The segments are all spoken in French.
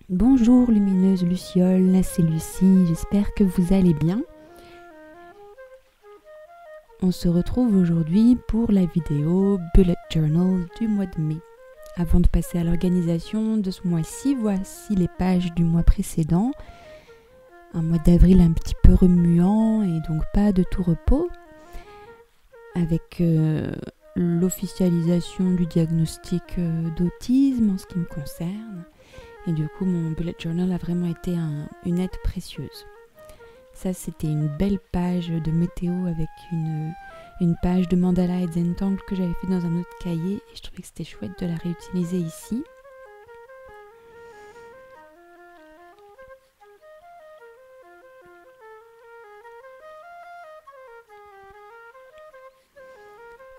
Bonjour lumineuse Luciole, c'est Lucie, j'espère que vous allez bien. On se retrouve aujourd'hui pour la vidéo Bullet Journal du mois de mai. Avant de passer à l'organisation de ce mois-ci, voici les pages du mois précédent. Un mois d'avril un petit peu remuant et donc pas de tout repos. Avec l'officialisation du diagnostic d'autisme en ce qui me concerne. Et du coup, mon bullet journal a vraiment été une aide précieuse. Ça, c'était une belle page de météo avec une page de mandala et zentangle que j'avais fait dans un autre cahier. Et je trouvais que c'était chouette de la réutiliser ici.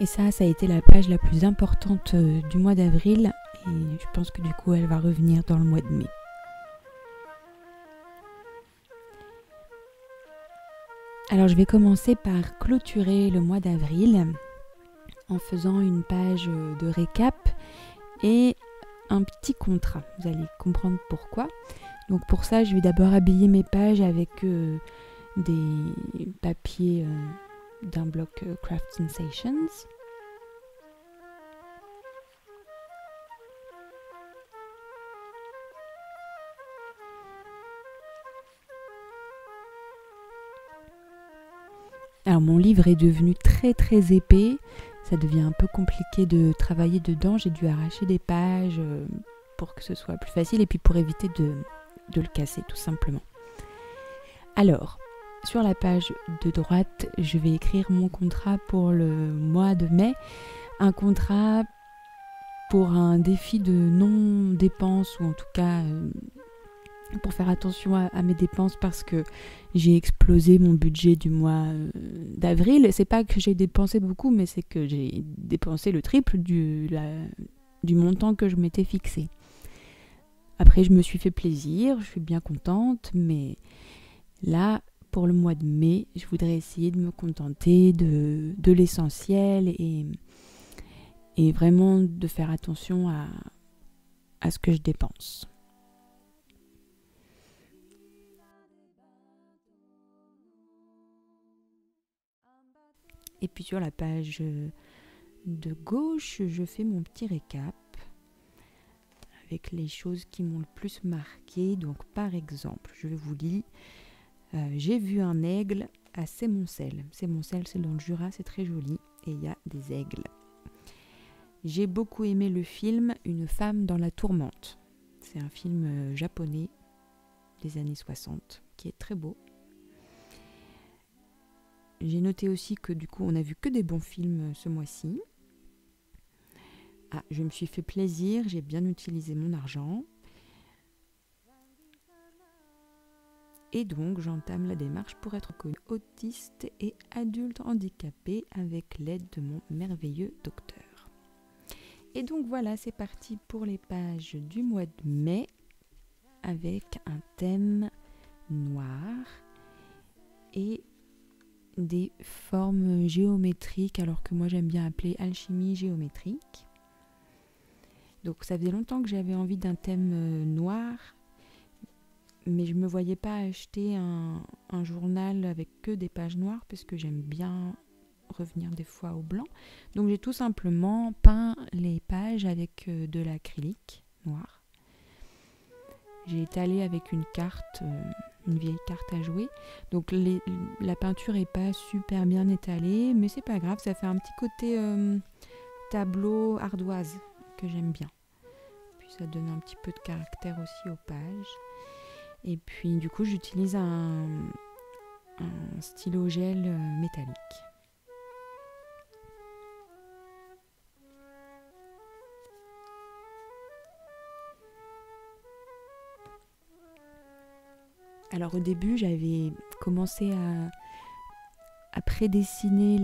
Et ça a été la page la plus importante du mois d'avril. Et je pense que du coup, elle va revenir dans le mois de mai. Alors, je vais commencer par clôturer le mois d'avril en faisant une page de récap et un petit contrat. Vous allez comprendre pourquoi. Donc pour ça, je vais d'abord habiller mes pages avec des papiers d'un bloc Craft Sensations. Alors mon livre est devenu très très épais, ça devient un peu compliqué de travailler dedans, j'ai dû arracher des pages pour que ce soit plus facile et puis pour éviter de le casser tout simplement. Alors, sur la page de droite, je vais écrire mon contrat pour le mois de mai, un contrat pour un défi de non-dépense ou en tout cas pour faire attention à mes dépenses parce que j'ai explosé mon budget du mois d'avril. C'est pas que j'ai dépensé beaucoup, mais c'est que j'ai dépensé le triple du montant que je m'étais fixé. Après, je me suis fait plaisir, je suis bien contente, mais là, pour le mois de mai, je voudrais essayer de me contenter de l'essentiel et vraiment de faire attention à ce que je dépense. Et puis sur la page de gauche, je fais mon petit récap avec les choses qui m'ont le plus marqué. Donc par exemple, je vous lis, j'ai vu un aigle à Sémoncel. Sémoncel, c'est dans le Jura, c'est très joli et il y a des aigles. J'ai beaucoup aimé le film Une femme dans la tourmente. C'est un film japonais des années 60 qui est très beau. J'ai noté aussi que du coup on a vu que des bons films ce mois-ci. Ah, je me suis fait plaisir, j'ai bien utilisé mon argent. Et donc j'entame la démarche pour être reconnue autiste et adulte handicapé avec l'aide de mon merveilleux docteur. Et donc voilà, c'est parti pour les pages du mois de mai avec un thème noir et des formes géométriques, alors que moi j'aime bien appeler alchimie géométrique. Donc ça faisait longtemps que j'avais envie d'un thème noir, mais je ne me voyais pas acheter un journal avec que des pages noires, parce que j'aime bien revenir des fois au blanc. Donc j'ai tout simplement peint les pages avec de l'acrylique noir. J'ai étalé avec une carte, une vieille carte à jouer. Donc la peinture n'est pas super bien étalée, mais c'est pas grave, ça fait un petit côté tableau ardoise que j'aime bien. Puis ça donne un petit peu de caractère aussi aux pages. Et puis du coup j'utilise un stylo gel métallique. Alors au début, j'avais commencé à prédessiner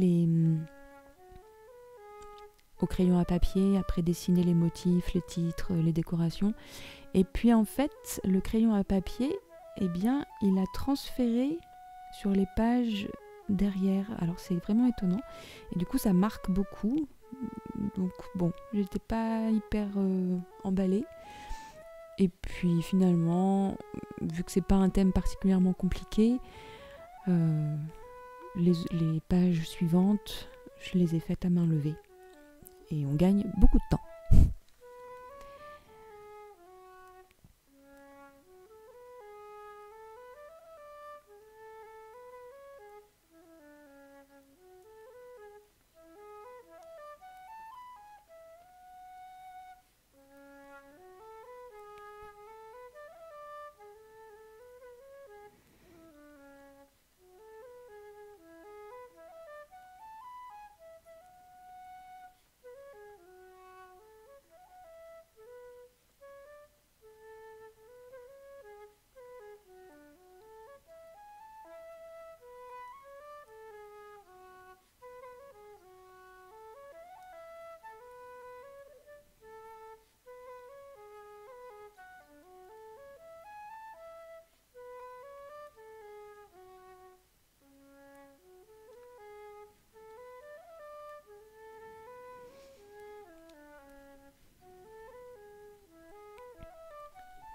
au crayon à papier, à prédessiner les motifs, les titres, les décorations. Et puis en fait, le crayon à papier, eh bien, il a transféré sur les pages derrière. Alors c'est vraiment étonnant. Et du coup, ça marque beaucoup. Donc bon, j'étais pas hyper emballée. Et puis finalement, vu que c'est pas un thème particulièrement compliqué, les pages suivantes, je les ai faites à main levée. Et on gagne beaucoup de temps.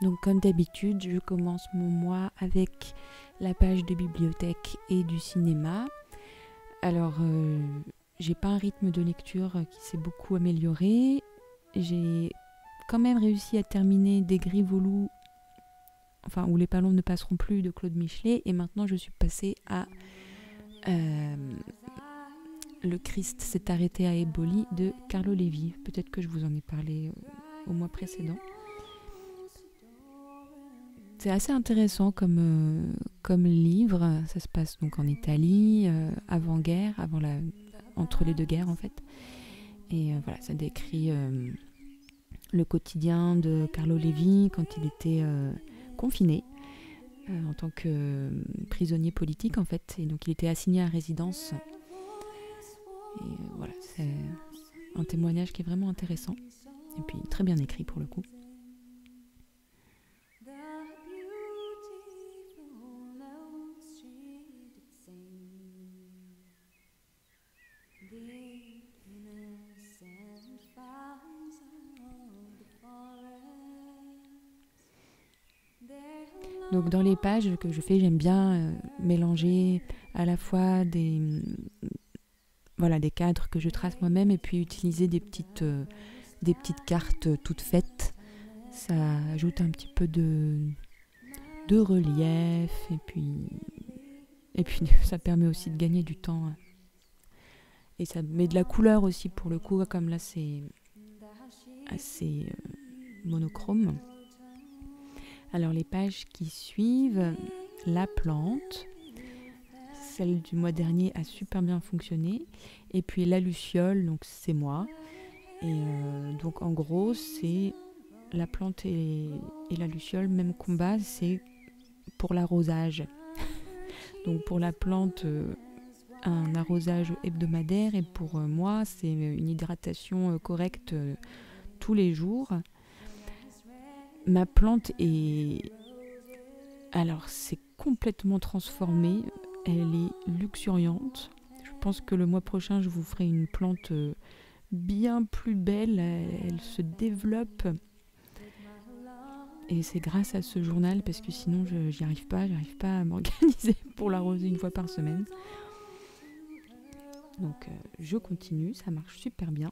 Donc comme d'habitude, je commence mon mois avec la page de bibliothèque et du cinéma. Alors, j'ai pas un rythme de lecture qui s'est beaucoup amélioré. J'ai quand même réussi à terminer Des Grives au loup, enfin où les palons ne passeront plus, de Claude Michelet. Et maintenant, je suis passée à Le Christ s'est arrêté à Éboli de Carlo Levi. Peut-être que je vous en ai parlé au mois précédent. C'est assez intéressant comme livre. Ça se passe donc en Italie, avant-guerre, entre les deux guerres en fait. Et voilà, ça décrit le quotidien de Carlo Levi quand il était confiné en tant que prisonnier politique en fait. Et donc il était assigné à résidence. Et voilà, c'est un témoignage qui est vraiment intéressant. Et puis très bien écrit pour le coup. Donc dans les pages que je fais, j'aime bien mélanger à la fois des cadres que je trace moi-même et puis utiliser des petites cartes toutes faites. Ça ajoute un petit peu de relief et puis ça permet aussi de gagner du temps. Et ça met de la couleur aussi pour le coup, comme là c'est assez monochrome. Alors les pages qui suivent, la plante, celle du mois dernier a super bien fonctionné. Et puis la luciole, donc c'est moi. Et donc en gros, c'est la plante et la luciole, même combat, c'est pour l'arrosage. Donc pour la plante, un arrosage hebdomadaire, et pour moi, c'est une hydratation correcte tous les jours. Ma plante c'est complètement transformé. Elle est luxuriante. Je pense que le mois prochain, je vous ferai une plante bien plus belle. Elle se développe. Et c'est grâce à ce journal, parce que sinon, j'y arrive pas. J'arrive pas à m'organiser pour l'arroser une fois par semaine. Donc, je continue. Ça marche super bien.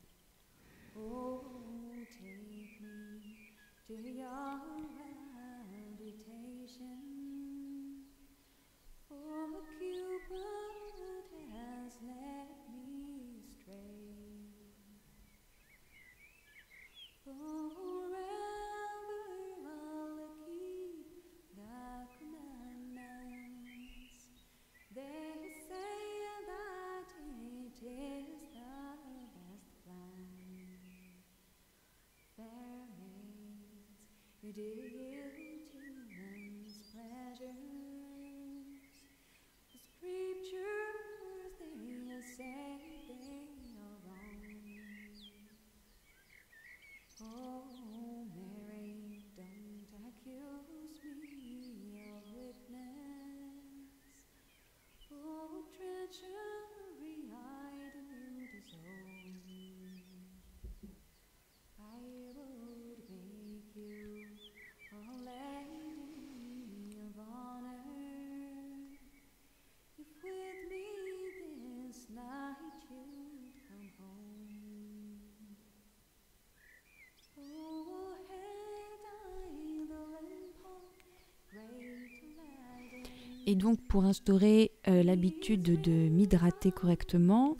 Et donc pour instaurer l'habitude de m'hydrater correctement,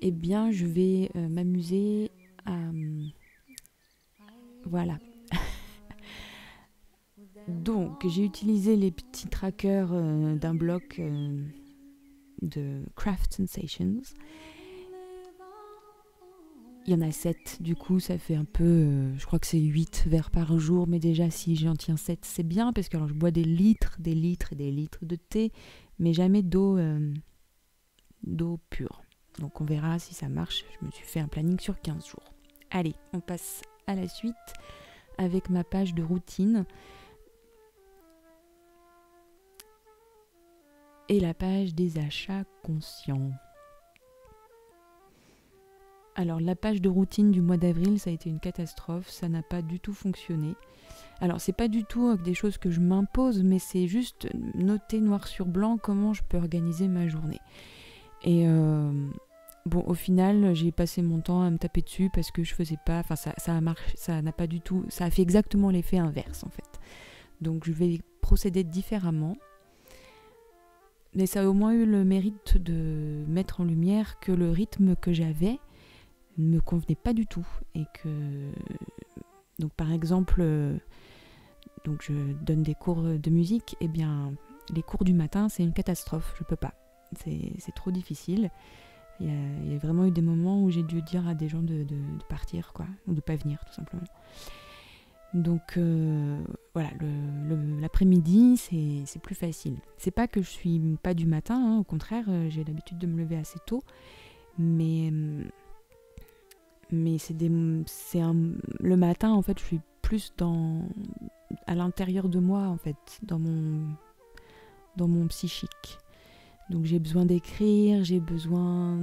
eh bien je vais m'amuser à... voilà. Donc j'ai utilisé les petits trackers d'un blog de Craft Sensations. Il y en a 7, du coup ça fait un peu, je crois que c'est 8 verres par jour, mais déjà si j'en tiens 7 c'est bien, parce que alors, je bois des litres et des litres de thé, mais jamais d'eau pure. Donc on verra si ça marche, je me suis fait un planning sur 15 jours. Allez, on passe à la suite avec ma page de routine. Et la page des achats conscients. Alors la page de routine du mois d'avril, ça a été une catastrophe, ça n'a pas du tout fonctionné. Alors c'est pas du tout des choses que je m'impose, mais c'est juste noter noir sur blanc comment je peux organiser ma journée. Et bon, au final, j'ai passé mon temps à me taper dessus parce que je faisais pas, enfin ça a marché, ça n'a pas du tout, ça a fait exactement l'effet inverse en fait. Donc je vais procéder différemment. Mais ça a au moins eu le mérite de mettre en lumière que le rythme que j'avais ne me convenait pas du tout. Et que, donc par exemple, donc je donne des cours de musique, et bien les cours du matin c'est une catastrophe, je peux pas. C'est trop difficile. Il y a vraiment eu des moments où j'ai dû dire à des gens de partir, quoi, ou de pas venir tout simplement. Donc voilà, l'après-midi c'est plus facile. C'est pas que je suis pas du matin, hein, au contraire, j'ai l'habitude de me lever assez tôt, mais le matin en fait je suis plus à l'intérieur de moi en fait, dans mon psychique. Donc j'ai besoin d'écrire, j'ai besoin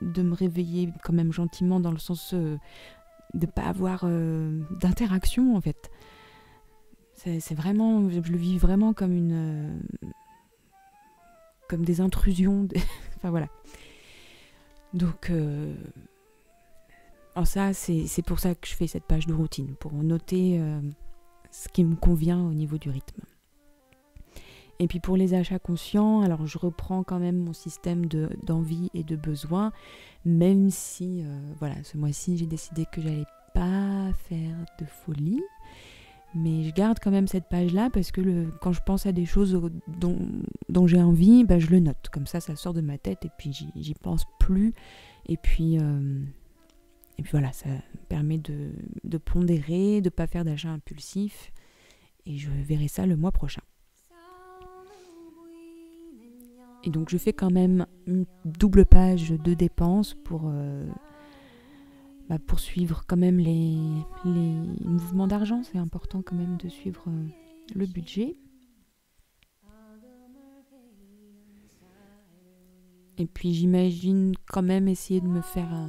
de me réveiller quand même gentiment, dans le sens de pas avoir d'interaction en fait. C'est vraiment, je le vis vraiment comme comme des intrusions. Enfin voilà. Donc ça c'est pour ça que je fais cette page de routine, pour noter ce qui me convient au niveau du rythme. Et puis pour les achats conscients, alors je reprends quand même mon système d'envie et de besoin, même si voilà, ce mois-ci j'ai décidé que j'allais pas faire de folie, mais je garde quand même cette page-là parce que quand je pense à des choses dont j'ai envie, bah, je le note. Comme ça sort de ma tête et puis j'y pense plus. Et puis voilà, ça permet de pondérer, de pas faire d'achats impulsifs. Et je verrai ça le mois prochain. Et donc je fais quand même une double page de dépenses pour suivre quand même les mouvements d'argent. C'est important quand même de suivre le budget. Et puis j'imagine quand même essayer de me faire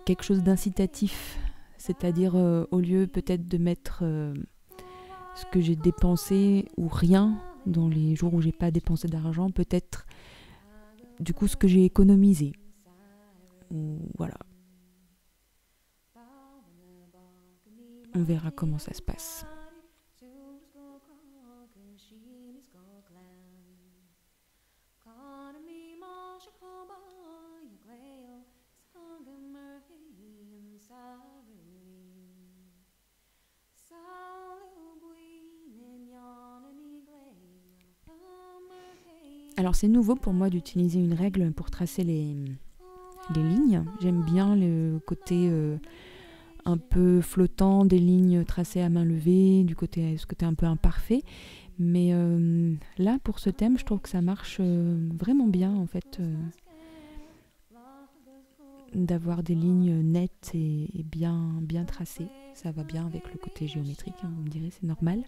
quelque chose d'incitatif. C'est-à-dire au lieu peut-être de mettre ce que j'ai dépensé ou rien dans les jours où j'ai pas dépensé d'argent, peut-être du coup ce que j'ai économisé. Voilà. On verra comment ça se passe. Alors c'est nouveau pour moi d'utiliser une règle pour tracer les lignes. J'aime bien le côté un peu flottant des lignes tracées à main levée, ce côté un peu imparfait. Mais là, pour ce thème, je trouve que ça marche vraiment bien en fait, d'avoir des lignes nettes et bien tracées. Ça va bien avec le côté géométrique, hein, vous me direz, c'est normal.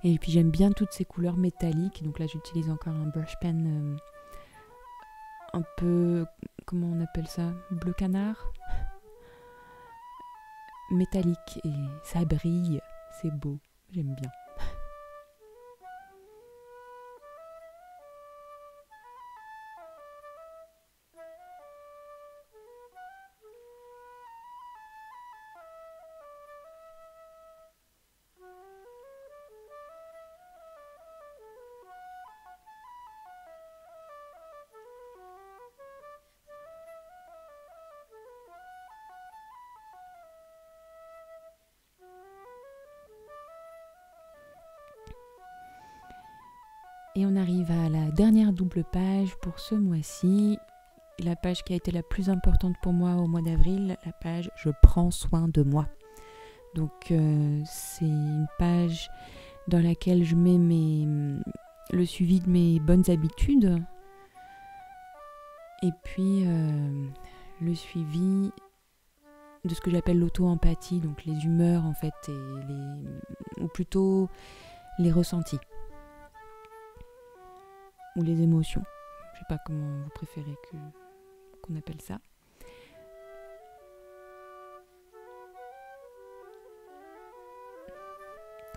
Et puis j'aime bien toutes ces couleurs métalliques. Donc là j'utilise encore un brush pen un peu, comment on appelle ça, bleu canard, métallique, et ça brille, c'est beau, j'aime bien. Et on arrive à la dernière double page pour ce mois-ci. La page qui a été la plus importante pour moi au mois d'avril, la page « Je prends soin de moi ». Donc c'est une page dans laquelle je mets le suivi de mes bonnes habitudes. Et puis le suivi de ce que j'appelle l'auto-empathie, donc les humeurs en fait, ou plutôt les ressentis. Ou les émotions. Je sais pas comment vous préférez qu'on appelle ça.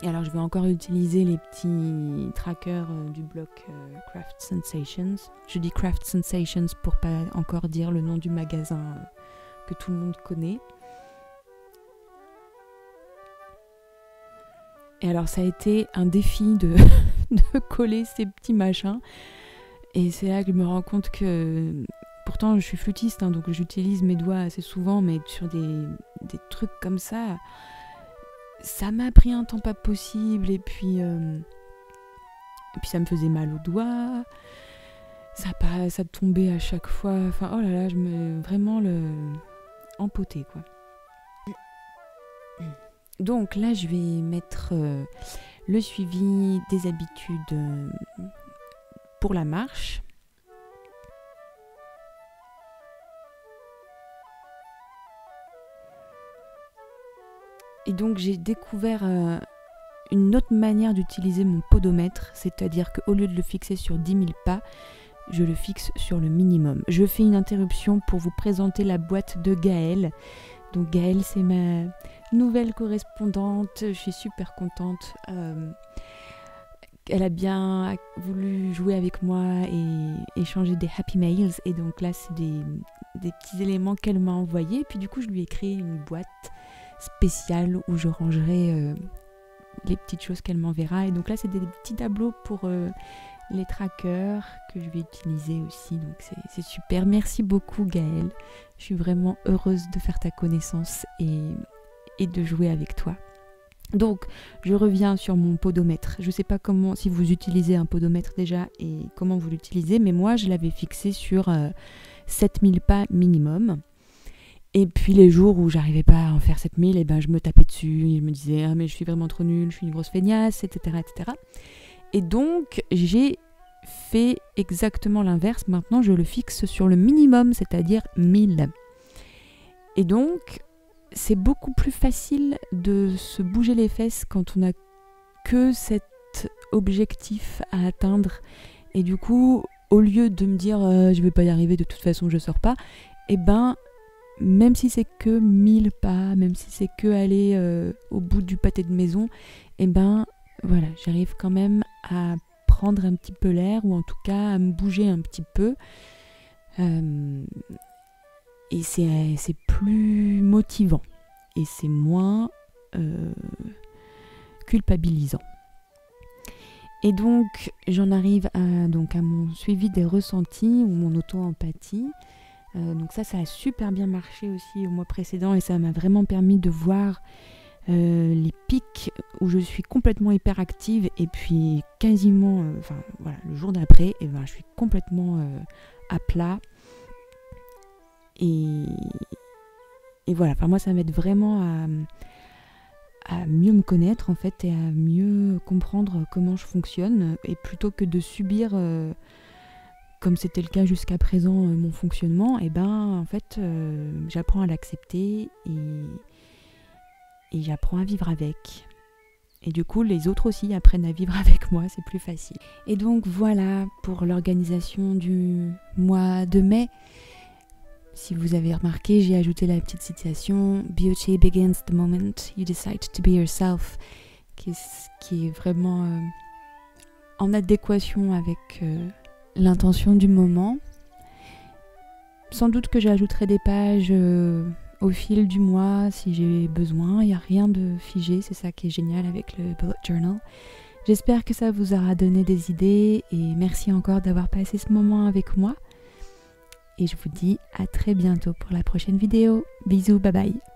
Et alors je vais encore utiliser les petits trackers du blog Craft Sensations. Je dis Craft Sensations pour pas encore dire le nom du magasin que tout le monde connaît. Et alors ça a été un défi de coller ces petits machins. Et c'est là que je me rends compte que... Pourtant je suis flûtiste, hein, donc j'utilise mes doigts assez souvent, mais sur des trucs comme ça, ça m'a pris un temps pas possible. Et puis ça me faisait mal aux doigts. Ça tombait à chaque fois. Enfin, oh là là, je me... Vraiment empoté, quoi. Donc là, je vais mettre le suivi des habitudes pour la marche. Et donc j'ai découvert une autre manière d'utiliser mon podomètre, c'est-à-dire qu'au lieu de le fixer sur 10 000 pas, je le fixe sur le minimum. Je fais une interruption pour vous présenter la boîte de Gaëlle. Donc Gaëlle, c'est ma nouvelle correspondante, je suis super contente. Elle a bien voulu jouer avec moi et échanger des happy mails. Et donc là, c'est des petits éléments qu'elle m'a envoyés. Et puis du coup, je lui ai créé une boîte spéciale où je rangerai les petites choses qu'elle m'enverra. Et donc là, c'est des petits tableaux pour les trackers que je vais utiliser aussi. Donc c'est super. Merci beaucoup Gaëlle. Je suis vraiment heureuse de faire ta connaissance et de jouer avec toi. Donc, je reviens sur mon podomètre. Je ne sais pas si vous utilisez un podomètre déjà et comment vous l'utilisez, mais moi, je l'avais fixé sur 7000 pas minimum. Et puis, les jours où j'arrivais pas à en faire 7000, eh ben, je me tapais dessus et je me disais « Ah, mais je suis vraiment trop nulle, je suis une grosse feignasse, etc. etc. » Et donc, j'ai fait exactement l'inverse. Maintenant, je le fixe sur le minimum, c'est-à-dire 1000. Et donc... c'est beaucoup plus facile de se bouger les fesses quand on n'a que cet objectif à atteindre. Et du coup, au lieu de me dire je vais pas y arriver, de toute façon je sors pas, et ben même si c'est que 1000 pas, même si c'est que aller au bout du pâté de maison, et ben voilà, j'arrive quand même à prendre un petit peu l'air, ou en tout cas à me bouger un petit peu. Et c'est plus motivant et c'est moins culpabilisant. Et donc j'en arrive à mon suivi des ressentis ou mon auto-empathie. Donc ça a super bien marché aussi au mois précédent et ça m'a vraiment permis de voir les pics où je suis complètement hyperactive et puis quasiment, le jour d'après, je suis complètement à plat. Et voilà, moi ça m'aide vraiment à mieux me connaître en fait et à mieux comprendre comment je fonctionne, et plutôt que de subir comme c'était le cas jusqu'à présent mon fonctionnement, et en fait j'apprends à l'accepter et j'apprends à vivre avec. Et du coup, les autres aussi apprennent à vivre avec moi, c'est plus facile. Et donc voilà pour l'organisation du mois de mai. Si vous avez remarqué, j'ai ajouté la petite citation « Beauty begins the moment you decide to be yourself », qui est vraiment en adéquation avec l'intention du moment. Sans doute que j'ajouterai des pages au fil du mois si j'ai besoin. Il n'y a rien de figé, c'est ça qui est génial avec le bullet journal. J'espère que ça vous aura donné des idées et merci encore d'avoir passé ce moment avec moi. Et je vous dis à très bientôt pour la prochaine vidéo. Bisous, bye bye.